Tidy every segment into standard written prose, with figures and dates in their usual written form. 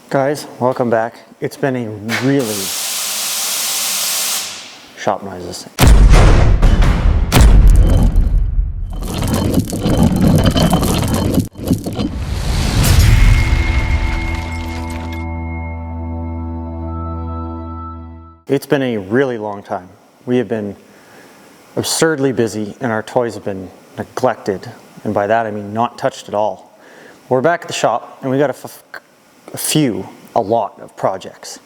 Guys, welcome back. It's been a really shop noises. It's been a really long time. We have been absurdly busy and our toys have been neglected. And by that I mean not touched at all. We're back at the shop and we got a lot of projects.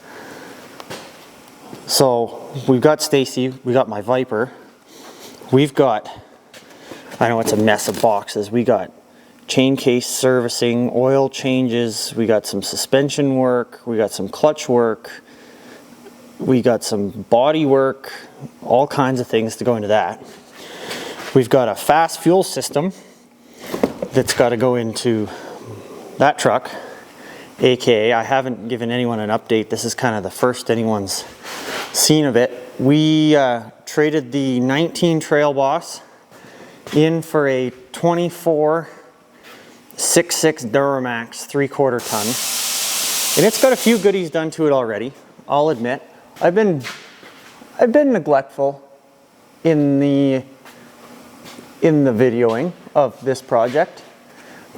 So we've got Stacy, we got my Viper, we've got, I know it's a mess of boxes, we got chain case servicing, oil changes, we got some suspension work, we got some clutch work, we got some body work, all kinds of things to go into that. We've got a FASS fuel system that's got to go into that truck. AKA, I haven't given anyone an update. This is kind of the first anyone's seen of it. We traded the 19 Trail Boss in for a 24 6.6 Duramax 3/4 ton. And it's got a few goodies done to it already, I'll admit. I've been neglectful in the videoing of this project,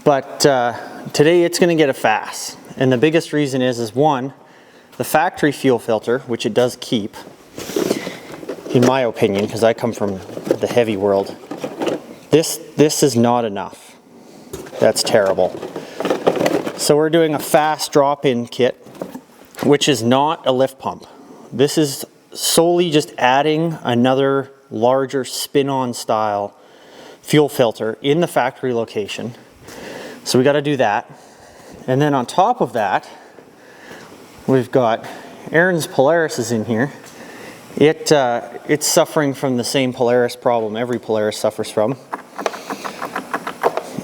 but today it's going to get a FASS. And the biggest reason is one, the factory fuel filter, which it does keep, in my opinion, because I come from the heavy world, this is not enough. That's terrible. So we're doing a FASS drop-in kit, which is not a lift pump. This is solely just adding another larger spin-on style fuel filter in the factory location. So we got to do that. And then on top of that, we've got Aaron's Polaris is in here. It's suffering from the same Polaris problem every Polaris suffers from.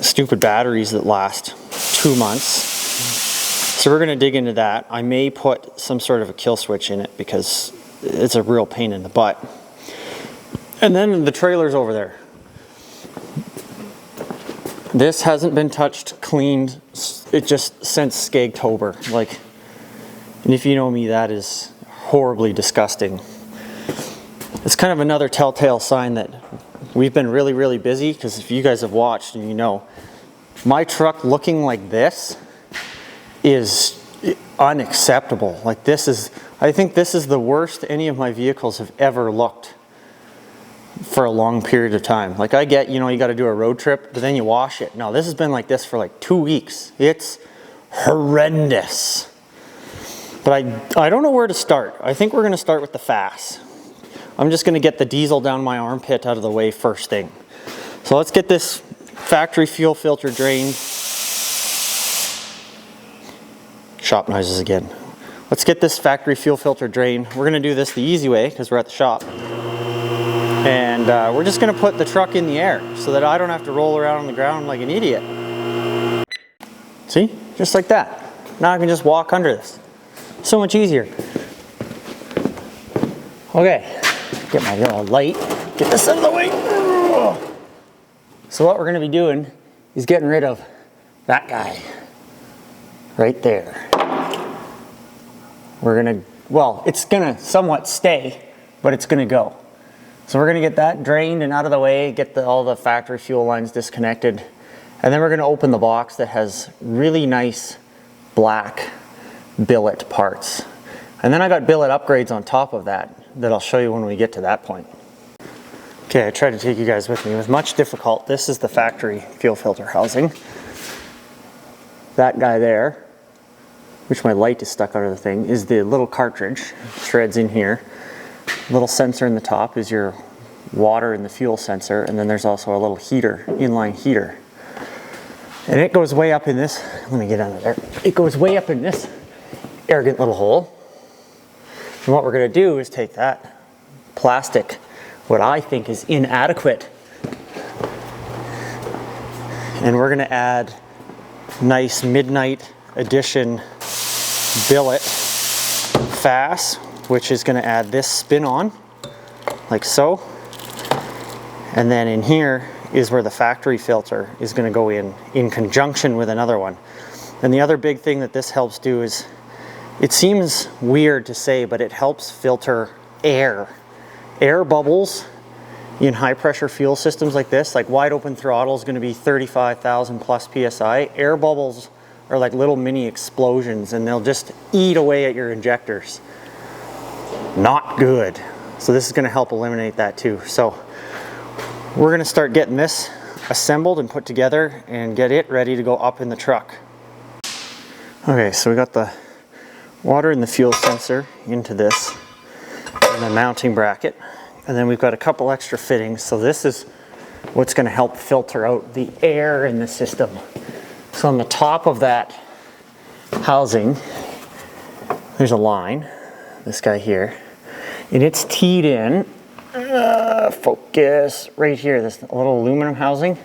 Stupid batteries that last 2 months. So we're going to dig into that. I may put some sort of a kill switch in it because it's a real pain in the butt. And then the trailer's over there. This hasn't been touched, cleaned, it just since Skagtober. Like, and if you know me, that is horribly disgusting. It's kind of another telltale sign that we've been really, really busy, because if you guys have watched and you know, my truck looking like this is unacceptable. Like I think this is the worst any of my vehicles have ever looked for a long period of time. Like I get, you know, you got to do a road trip, but then you wash it. No, this has been like this for like 2 weeks. It's horrendous. But I don't know where to start. I think we're going to start with the FASS. I'm just going to get the diesel down my armpit out of the way first thing. So let's get this factory fuel filter drained. Shop noises again. Let's get this factory fuel filter drained. We're going to do this the easy way because we're at the shop. And we're just going to put the truck in the air so that I don't have to roll around on the ground like an idiot. See? Just like that. Now I can just walk under this. So much easier. Okay. Get my yellow light. Get this out of the way. So what we're going to be doing is getting rid of that guy. Right there. We're going to, well, it's going to somewhat stay, but it's going to go. So we're going to get that drained and out of the way, get all the factory fuel lines disconnected, and then we're going to open the box that has really nice black billet parts. And then I got billet upgrades on top of that I'll show you when we get to that point. Okay, I tried to take you guys with me. It was much difficult. This is the factory fuel filter housing. That guy there, which my light is stuck under the thing, is the little cartridge. Threads in here. Little sensor in the top is your water and the fuel sensor, and then there's also a little heater, inline heater. And it goes way up in this, let me get under there. It goes way up in this arrogant little hole. And what we're going to do is take that plastic, what I think is inadequate, and we're going to add nice midnight edition billet FASS, which is going to add this spin on, like so. And then in here is where the factory filter is going to go in conjunction with another one. And the other big thing that this helps do is It seems weird to say, but it helps filter air. Air bubbles in high pressure fuel systems like this, like wide open throttle is going to be 35,000 plus PSI. Air bubbles are like little mini explosions and they'll just eat away at your injectors. Not good. So this is going to help eliminate that too. So we're going to start getting this assembled and put together and get it ready to go up in the truck. Okay, so we got the water and the fuel sensor into this and the mounting bracket. And then we've got a couple extra fittings. So this is what's going to help filter out the air in the system. So on the top of that housing, there's a line, this guy here, and it's teed in, focus, right here, this little aluminum housing.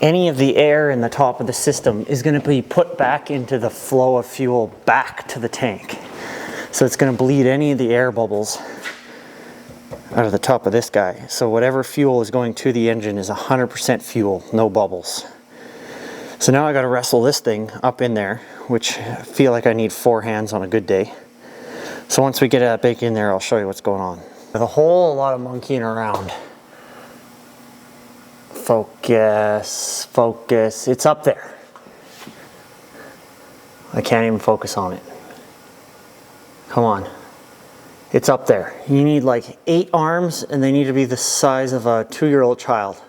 Any of the air in the top of the system is going to be put back into the flow of fuel back to the tank. So it's going to bleed any of the air bubbles out of the top of this guy. So whatever fuel is going to the engine is 100% fuel, no bubbles. So now I got to wrestle this thing up in there, which I feel like I need 4 hands on a good day. So once we get it back in there, I'll show you what's going on. With a whole lot of monkeying around. Focus, focus, it's up there. I can't even focus on it. Come on. It's up there. You need like 8 arms and they need to be the size of a 2-year-old child.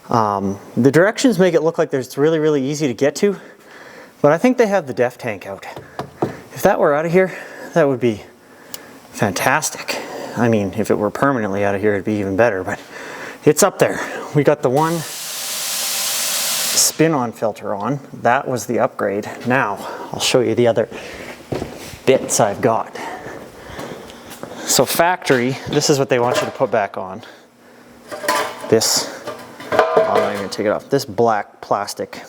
The directions make it look like it's really, really easy to get to, but I think they have the def tank out. If that were out of here, that would be fantastic. I mean, if it were permanently out of here, it'd be even better, but it's up there. We got the one spin-on filter on. That was the upgrade. Now, I'll show you the other bits I've got. So factory, this is what they want you to put back on. This, I'm not even gonna take it off. This black plastic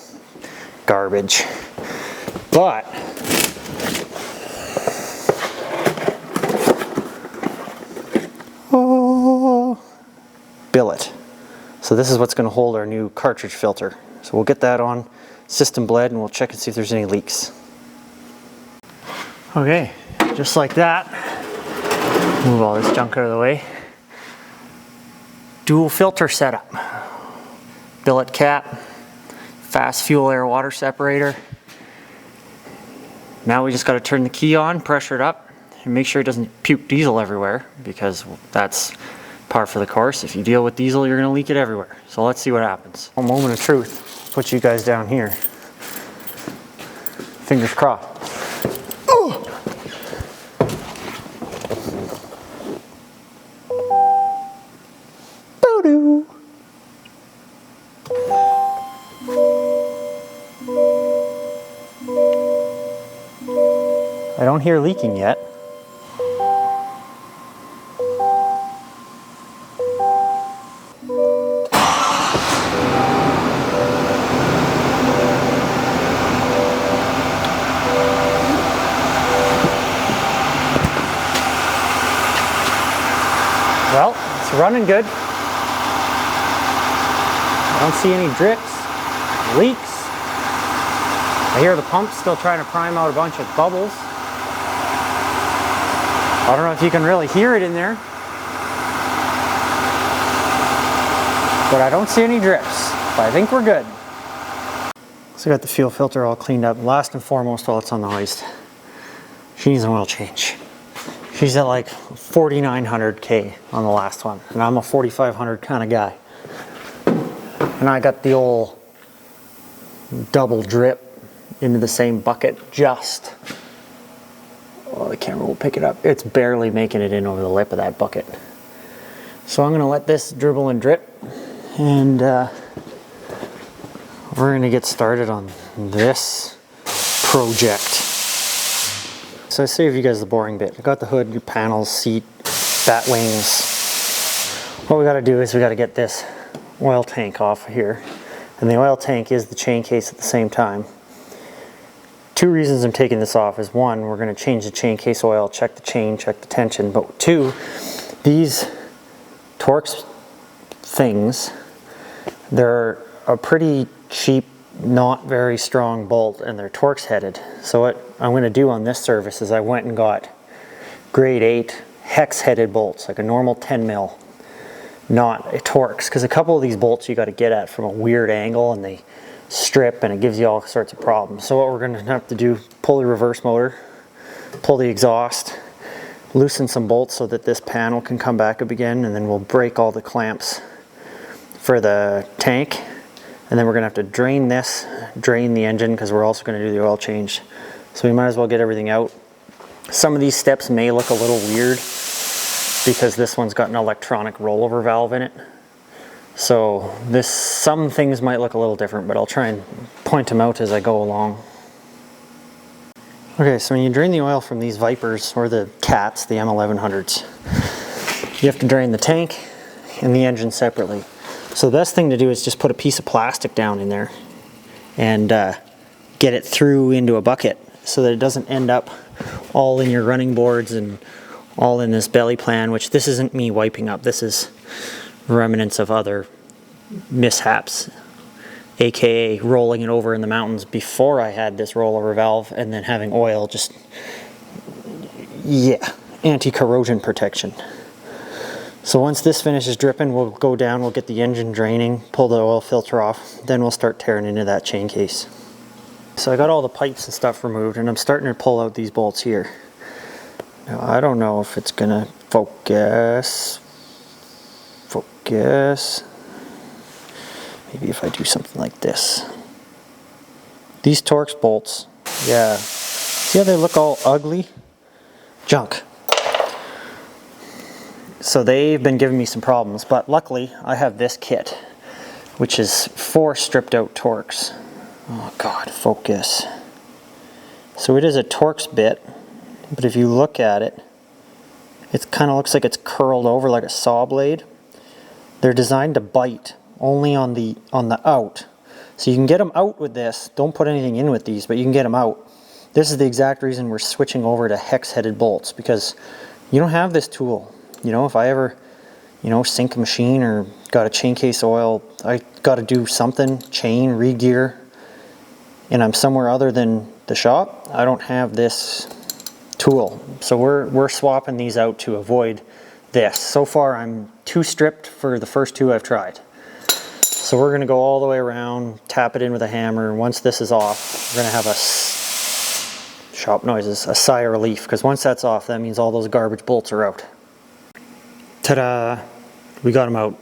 garbage. But billet. So this is what's going to hold our new cartridge filter. So we'll get that on system bled and we'll check and see if there's any leaks. Okay, just like that. Move all this junk out of the way. Dual filter setup. Billet cap, fast fuel air water separator. Now we just got to turn the key on, pressure it up, and make sure it doesn't puke diesel everywhere, because that's par for the course. If you deal with diesel, you're going to leak it everywhere. So let's see what happens. A moment of truth. Put you guys down here. Fingers crossed. Oh! Boo-doo! I don't hear leaking yet. Well, it's running good. I don't see any drips, leaks. I hear the pump still trying to prime out a bunch of bubbles. I don't know if you can really hear it in there, but I don't see any drips. But I think we're good. So I got the fuel filter all cleaned up. Last and foremost, while it's on the hoist, she needs an oil change. She's at like 4,900 K on the last one, and I'm a 4,500 kind of guy. And I got the old double drip into the same bucket just. Oh, the camera will pick it up. It's barely making it in over the lip of that bucket. So I'm gonna let this dribble and drip, and we're gonna get started on this project. So I saved you guys the boring bit. I got the hood, your panels, seat, bat wings. What we gotta do is we gotta get this oil tank off of here. And the oil tank is the chain case at the same time. 2 reasons I'm taking this off is 1, we're gonna change the chain case oil, check the chain, check the tension. But 2, these Torx things, they're a pretty cheap not very strong bolt and they're Torx headed. So what I'm going to do on this service is I went and got grade 8 hex headed bolts, like a normal 10 mil, not a Torx, because a couple of these bolts you got to get at from a weird angle and they strip and it gives you all sorts of problems. So what we're going to have to do, pull the reverse motor, pull the exhaust, loosen some bolts so that this panel can come back up again, and then we'll break all the clamps for the tank. And then we're going to have to drain this, drain the engine, because we're also going to do the oil change. So we might as well get everything out. Some of these steps may look a little weird because this one's got an electronic rollover valve in it. So some things might look a little different, but I'll try and point them out as I go along. Okay, so when you drain the oil from these Vipers, or the Cats, the M1100s, you have to drain the tank and the engine separately. So the best thing to do is just put a piece of plastic down in there and get it through into a bucket so that it doesn't end up all in your running boards and all in this belly plan, which this isn't me wiping up. This is remnants of other mishaps, aka rolling it over in the mountains before I had this rollover valve, and then having oil just, yeah, anti-corrosion protection. So once this finishes dripping, we'll go down, we'll get the engine draining, pull the oil filter off, then we'll start tearing into that chain case. So I got all the pipes and stuff removed, and I'm starting to pull out these bolts here. Now I don't know if it's gonna focus. Maybe if I do something like this. These Torx bolts, yeah. See how they look all ugly? Junk. So they've been giving me some problems, but luckily I have this kit, which is 4 stripped out Torx. Oh God, focus. So it is a Torx bit, but if you look at it, it kind of looks like it's curled over like a saw blade. They're designed to bite only on the out. So you can get them out with this. Don't put anything in with these, but you can get them out. This is the exact reason we're switching over to hex-headed bolts, because you don't have this tool. You know, if I ever, sink a machine or got a chain case oil, I got to do something, chain, re-gear, and I'm somewhere other than the shop, I don't have this tool. So we're swapping these out to avoid this. So far I'm too stripped for the first 2 I've tried. So we're going to go all the way around, tap it in with a hammer. Once this is off, we're going to have a shop noises, a sigh of relief, because once that's off, that means all those garbage bolts are out. Ta-da! We got them out.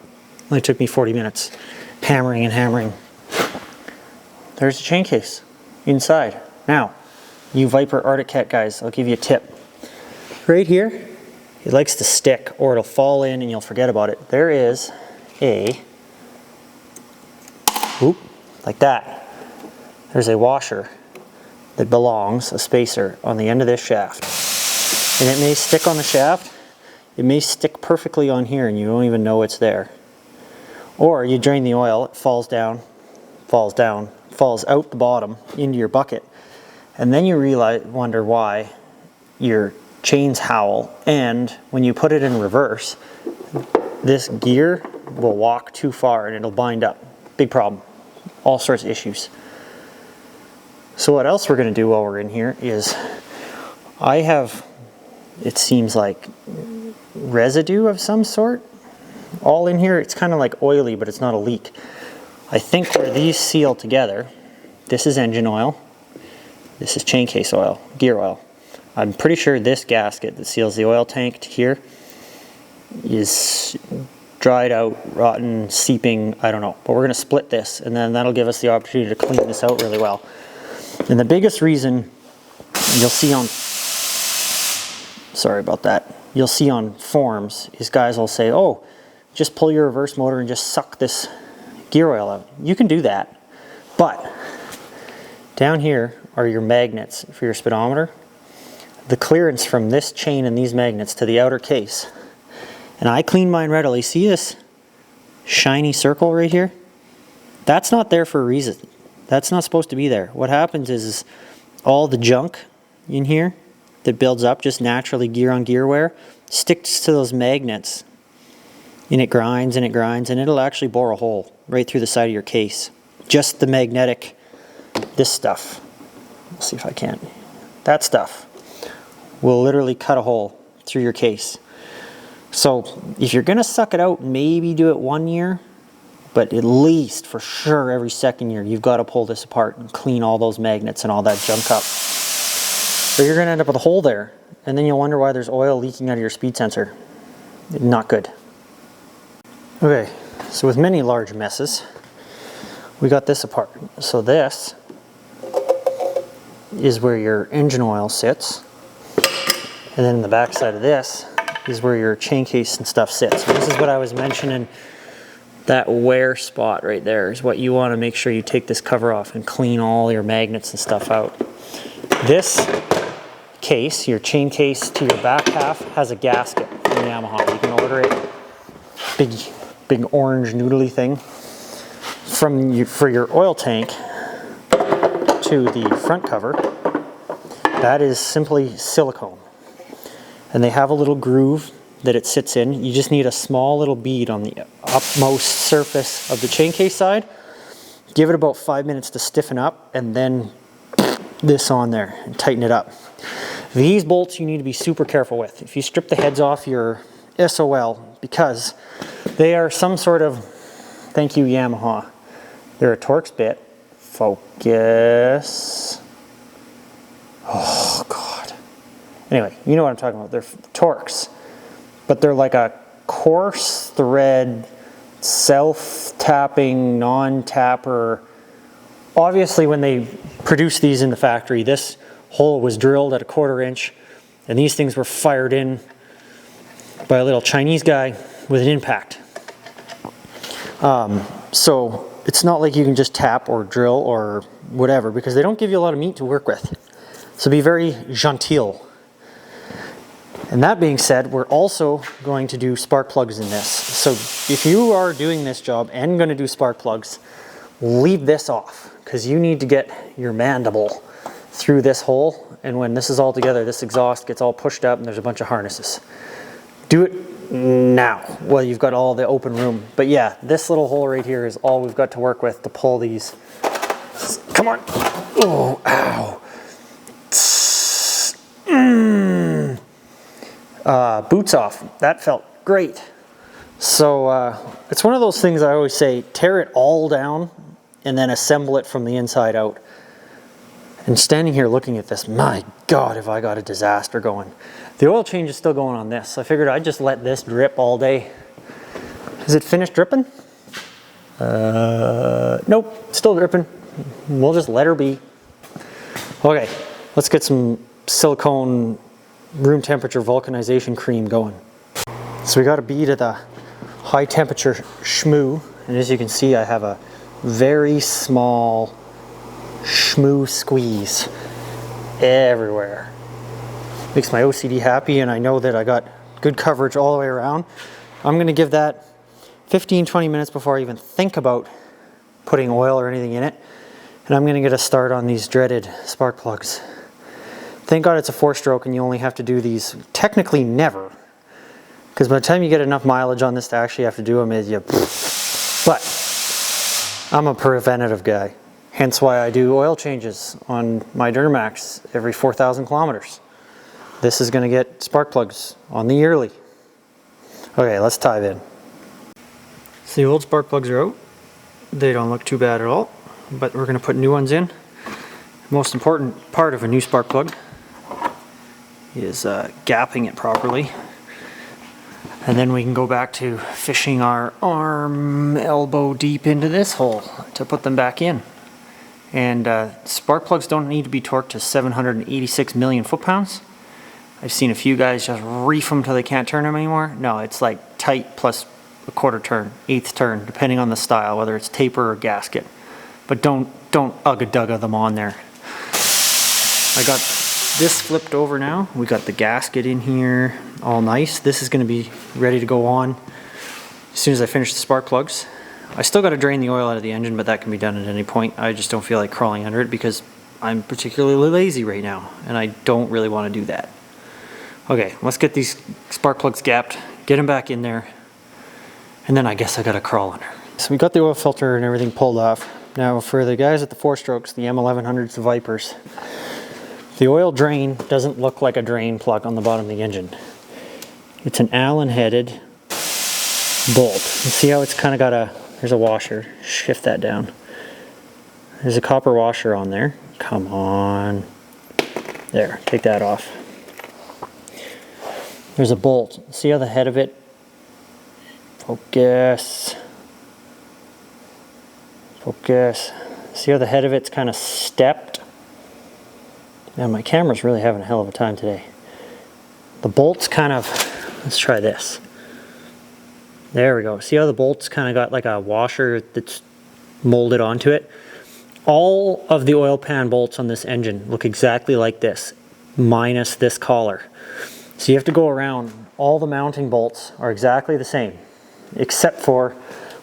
Only took me 40 minutes. Hammering and hammering. There's the chain case inside. Now, you Viper Arctic Cat guys, I'll give you a tip. Right here, it likes to stick or it'll fall in and you'll forget about it. There is a, like that. There's a washer that belongs, a spacer, on the end of this shaft. And it may stick on the shaft. It may stick perfectly on here and you don't even know it's there. Or you drain the oil, it falls down, falls out the bottom into your bucket. And then you wonder why your chains howl, and when you put it in reverse, this gear will walk too far and it'll bind up. Big problem. All sorts of issues. So what else we're going to do while we're in here is I have, it seems like, residue of some sort all in here. It's kind of like oily, but it's not a leak. I think where these seal together, this is engine oil, this is chain case oil, gear oil. I'm pretty sure this gasket that seals the oil tank to here is dried out, rotten, seeping, I don't know. But we're going to split this, and then that'll give us the opportunity to clean this out really well. And the biggest reason you'll see on, sorry about that, you'll see on forums is guys will say, oh, just pull your reverse motor and just suck this gear oil out. You can do that, but down here are your magnets for your speedometer. The clearance from this chain and these magnets to the outer case. And I clean mine readily. See this shiny circle right here? That's not there for a reason. That's not supposed to be there. What happens is all the junk in here that builds up just naturally gear on gear wear sticks to those magnets, and it grinds and it grinds, and it'll actually bore a hole right through the side of your case. Just the magnetic this stuff, let's see if I can, that stuff will literally cut a hole through your case. So if you're gonna suck it out, maybe do it 1 year, but at least for sure every second year, you've got to pull this apart and clean all those magnets and all that junk up. Or you're gonna end up with a hole there, and then you'll wonder why there's oil leaking out of your speed sensor. Not good. Okay, so with many large messes, we got this apart. So this is where your engine oil sits, and then the back side of this is where your chain case and stuff sits. So this is what I was mentioning, that wear spot right there is what you want to make sure you take this cover off and clean all your magnets and stuff out. This case, your chain case to your back half, has a gasket from Yamaha. You can order it, big orange noodly thing. For your oil tank to the front cover, that is simply silicone. And they have a little groove that it sits in. You just need a small little bead on the upmost surface of the chain case side. Give it about 5 minutes to stiffen up, and then this on there and tighten it up. These bolts you need to be super careful with. If you strip the heads off your SOL, because they are some sort of, thank you Yamaha, they're a Torx bit. Focus. Oh God. Anyway, you know what I'm talking about. They're Torx, but they're like a coarse thread, self-tapping, non-tapper. Obviously when they produced these in the factory, this hole was drilled at 1/4 inch, and these things were fired in by a little Chinese guy with an impact. So it's not like you can just tap or drill or whatever, because they don't give you a lot of meat to work with. So be very genteel. And that being said, we're also going to do spark plugs in this. So if you are doing this job and going to do spark plugs, leave this off, because you need to get your mandible through this hole. And when this is all together, this exhaust gets all pushed up and there's a bunch of harnesses. Do it now while you've got all the open room. But yeah, this little hole right here is all we've got to work with to pull these. Come on. Oh, ow. Boots off. That felt great. So it's one of those things I always say, tear it all down and then assemble it from the inside out. And standing here looking at this, my God, have I got a disaster going. The oil change is still going on this. I figured I'd just let this drip all day. Is it finished dripping? Nope, still dripping. We'll just let her be. Okay, let's get some silicone room temperature vulcanization cream going. So we got a bead of the high temperature schmoo, and as you can see, I have a very small schmoo squeeze everywhere. Makes my OCD happy, and I know that I got good coverage all the way around. I'm going to give that 15-20 minutes before I even think about putting oil or anything in it, and I'm going to get a start on these dreaded spark plugs. Thank God it's a 4-stroke and you only have to do these technically never, because by the time you get enough mileage on this to actually have to do them, but I'm a preventative guy, hence why I do oil changes on my Duramax every 4,000 kilometers. This is going to get spark plugs on the yearly. Okay, let's dive in. So the old spark plugs are out. They don't look too bad at all, but we're going to put new ones in. The most important part of a new spark plug is gapping it properly, and then we can go back to fishing our arm elbow deep into this hole to put them back in. And spark plugs don't need to be torqued to 786 million foot-pounds. I've seen a few guys just reef them till they can't turn them anymore. No, it's like tight plus a 1/4 turn, 1/8 turn, depending on the style, whether it's taper or gasket. But don't ugga-dugga them on there. I got this flipped over now. We got the gasket in here, all nice. This is going to be ready to go on as soon as I finish the spark plugs. I still got to drain the oil out of the engine, but that can be done at any point. I just don't feel like crawling under it because I'm particularly lazy right now, and I don't really want to do that. Okay, let's get these spark plugs gapped, get them back in there, and then I guess I got to crawl under. So we got the oil filter and everything pulled off. Now for the guys at the 4-strokes, the M1100s, the Vipers, the oil drain doesn't look like a drain plug on the bottom of the engine. It's an Allen-headed bolt. You see how it's kind of got there's a washer. Shift that down. There's a copper washer on there. Come on. There, take that off. There's a bolt. See how the head of it, focus. See how the head of it's kind of stepped? Man, my camera's really having a hell of a time today. The bolt's kind of, let's try this. There we go. See how the bolt's kind of got like a washer that's molded onto it? All of the oil pan bolts on this engine look exactly like this, minus this collar. So you have to go around. All the mounting bolts are exactly the same, except for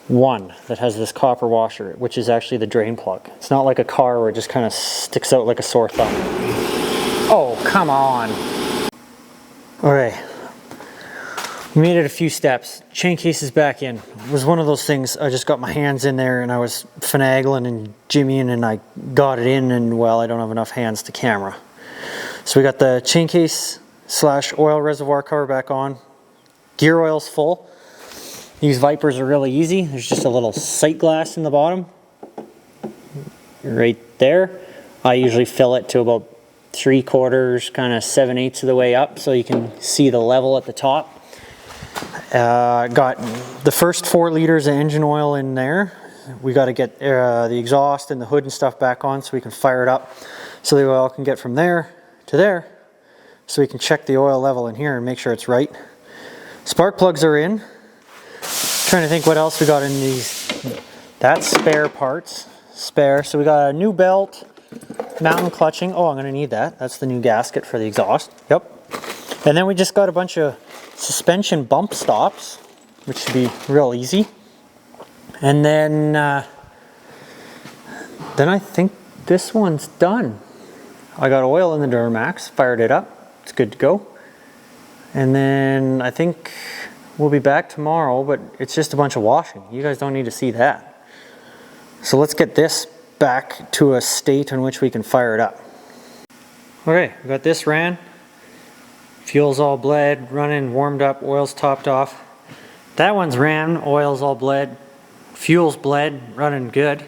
one that has this copper washer, which is actually the drain plug. It's not like a car where it just kind of sticks out like a sore thumb. Oh, come on. Okay. We made it a few steps. Chain case is back in. It was one of those things, I just got my hands in there and I was finagling and jimmying and I got it in, and well, I don't have enough hands to camera. So we got the chain case / oil reservoir cover back on. Gear oil's full. These Vipers are really easy. There's just a little sight glass in the bottom. Right there. I usually fill it to about 3/4, kind of 7/8 of the way up so you can see the level at the top. Got the first 4 liters of engine oil in there. We got to get the exhaust and the hood and stuff back on so we can fire it up so the oil can get from there to there, so we can check the oil level in here and make sure it's right. Spark plugs are in. Trying to think what else we got in these. That's spare parts. Spare. So we got a new belt, mountain clutching. Oh, I'm going to need that. That's the new gasket for the exhaust. Yep. And then we just got a bunch of suspension bump stops, which should be real easy. And then I think this one's done. I got oil in the Duramax, fired it up. It's good to go. And then I think we'll be back tomorrow, but it's just a bunch of washing. You guys don't need to see that. So let's get this back to a state in which we can fire it up. Okay, we got this ran. Fuel's all bled, running, warmed up, oil's topped off. That one's ran, oil's all bled, fuel's bled, running good.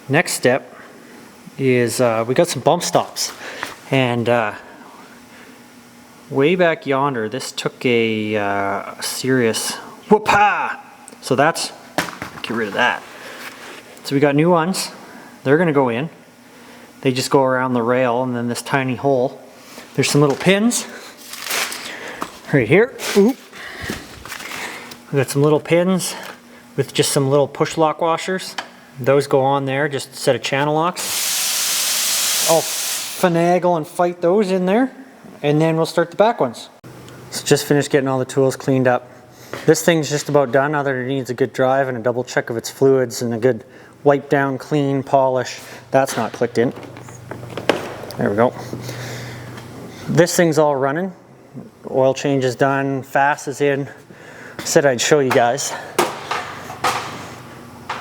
Next step is we got some bump stops. And way back yonder, this took a serious whoop-ha! So that's, get rid of that. So we got new ones. They're gonna go in. They just go around the rail and then this tiny hole. There's some little pins right here. Oop. We got some little pins with just some little push lock washers. Those go on there, just a set of channel locks. I'll finagle and fight those in there, and then we'll start the back ones. So just finished getting all the tools cleaned up. This thing's just about done, other than it needs a good drive and a double check of its fluids and a good wipe down, clean, polish. That's not clicked in. There we go. This thing's all running. Oil change is done, FASS is in. I said I'd show you guys.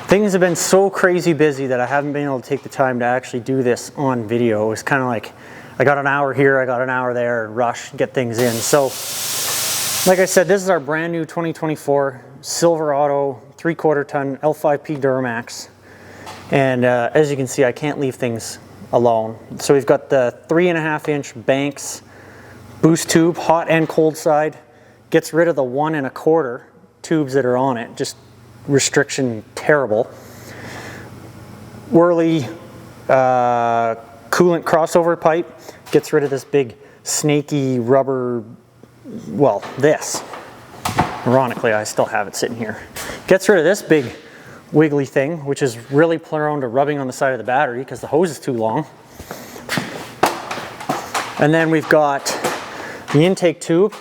Things have been so crazy busy that I haven't been able to take the time to actually do this on video. It was kind of like, I got an hour here, I got an hour there, rush, get things in. So, like I said, this is our brand new 2024 Silverado 3/4 ton L5P Duramax. And as you can see, I can't leave things alone. So we've got the 3.5 inch Banks boost tube, hot and cold side. Gets rid of the 1 1/4 tubes that are on it. Just restriction terrible. Whirly coolant crossover pipe. Gets rid of this big snaky rubber, well, this. Ironically, I still have it sitting here. Gets rid of this big wiggly thing, which is really prone to rubbing on the side of the battery because the hose is too long. And then we've got the intake tube,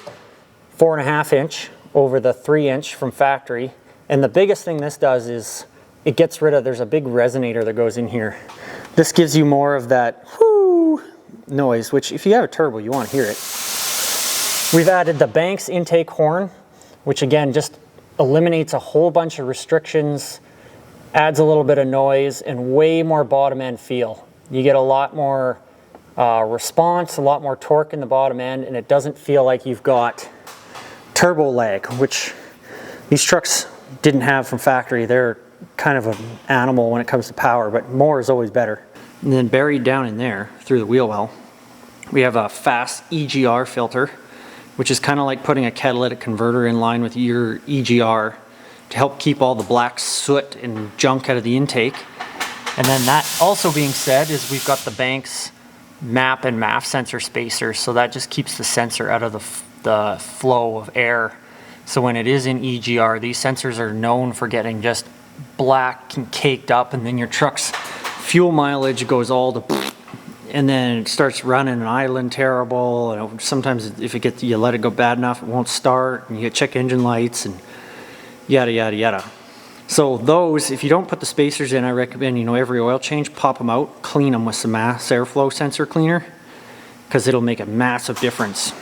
4.5 inch over the 3 inch from factory. And the biggest thing this does is it gets rid of, there's a big resonator that goes in here. This gives you more of that whoo noise, which if you have a turbo, you want to hear it. We've added the Banks intake horn, which again just eliminates a whole bunch of restrictions adds a little bit of noise and way more bottom end feel. You get a lot more response, a lot more torque in the bottom end, and it doesn't feel like you've got turbo lag, which these trucks didn't have from factory. They're kind of an animal when it comes to power, but more is always better. And then buried down in there through the wheel well, we have a FASS EGR filter, which is kind of like putting a catalytic converter in line with your EGR to help keep all the black soot and junk out of the intake. And then that also being said is we've got the Banks MAP and MAF sensor spacers, so that just keeps the sensor out of the flow of air. So when it is in EGR, these sensors are known for getting just black and caked up, and then your truck's fuel mileage goes all to, and then it starts running an idling terrible. And sometimes if it gets, you let it go bad enough, it won't start, and you get check engine lights and yada yada yada. So those, if you don't put the spacers in, I recommend, every oil change, pop them out, clean them with some mass airflow sensor cleaner, because it'll make a massive difference.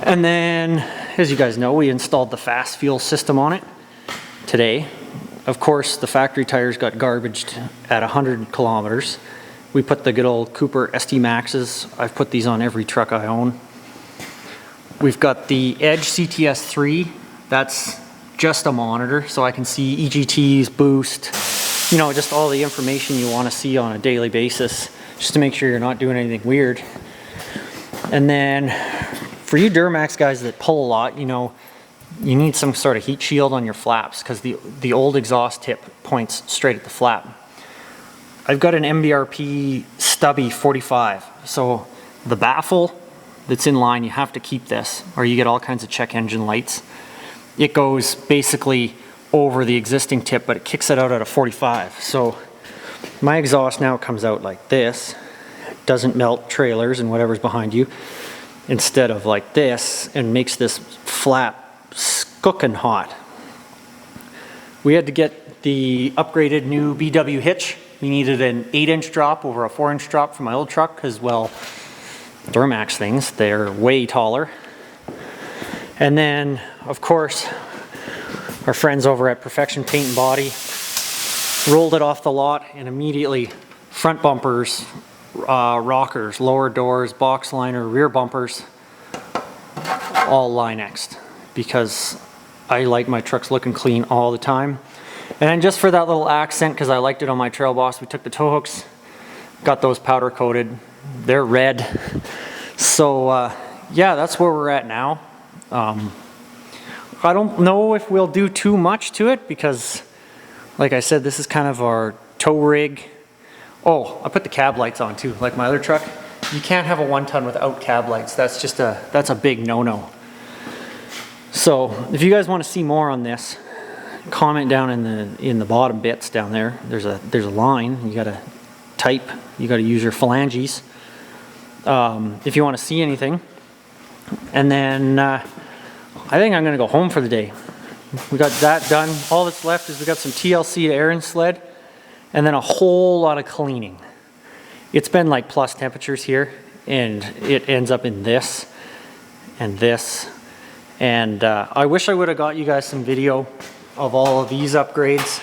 And then, as you guys know, we installed the fast fuel system on it today. Of course, the factory tires got garbaged at 100 kilometers. We put the good old Cooper ST Maxes. I've put these on every truck I own. We've got the Edge CTS3. That's just a monitor, so I can see EGTs, boost, just all the information you want to see on a daily basis, just to make sure you're not doing anything weird. And then for you Duramax guys that pull a lot, you need some sort of heat shield on your flaps, because the old exhaust tip points straight at the flap. I've got an MBRP stubby 45, so the baffle that's in line, you have to keep this, or you get all kinds of check engine lights. It goes basically over the existing tip, but it kicks it out at a 45. So my exhaust now comes out like this. It doesn't melt trailers and whatever's behind you, instead of like this, and makes this flap skookin' hot. We had to get the upgraded new BW hitch. We needed an 8-inch drop over a 4-inch drop for my old truck, because, well, Duramax things, they're way taller. And then, of course, our friends over at Perfection Paint and Body rolled it off the lot, and immediately front bumpers, rockers, lower doors, box liner, rear bumpers, all Linexed, because I like my trucks looking clean all the time. And then just for that little accent, because I liked it on my Trail Boss, we took the tow hooks, got those powder coated. They're red. So yeah, that's where we're at now. I don't know if we'll do too much to it, because like I said, this is kind of our tow rig. Oh, I put the cab lights on too, like my other truck. You can't have a 1-ton without cab lights. That's a big no-no. So if you guys want to see more on this, comment down in the bottom bits down there. There's a line. You gotta type. You gotta use your phalanges if you want to see anything. And then I think I'm gonna go home for the day. We got that done. All that's left is we got some TLC air and sled, and then a whole lot of cleaning. It's been like plus temperatures here, and it ends up in this and this. And I wish I would have got you guys some video of all of these upgrades,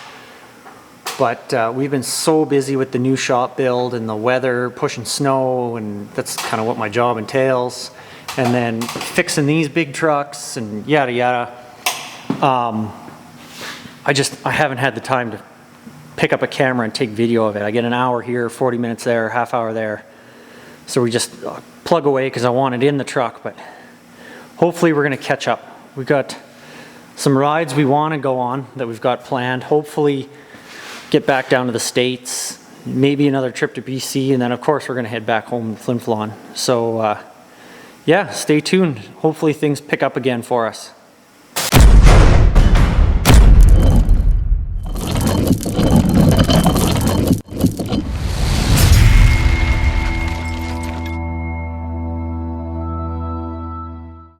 but we've been so busy with the new shop build and the weather, pushing snow, and that's kind of what my job entails. And then fixing these big trucks and yada yada. I haven't had the time to pick up a camera and take video of it. I get an hour here, 40 minutes there, half hour there. So we just plug away because I want it in the truck, but hopefully we're gonna catch up. We've got some rides we want to go on that we've got planned. Hopefully get back down to the States, maybe another trip to BC, and then of course we're gonna head back home to Flin Flon. So yeah, stay tuned. Hopefully things pick up again for us.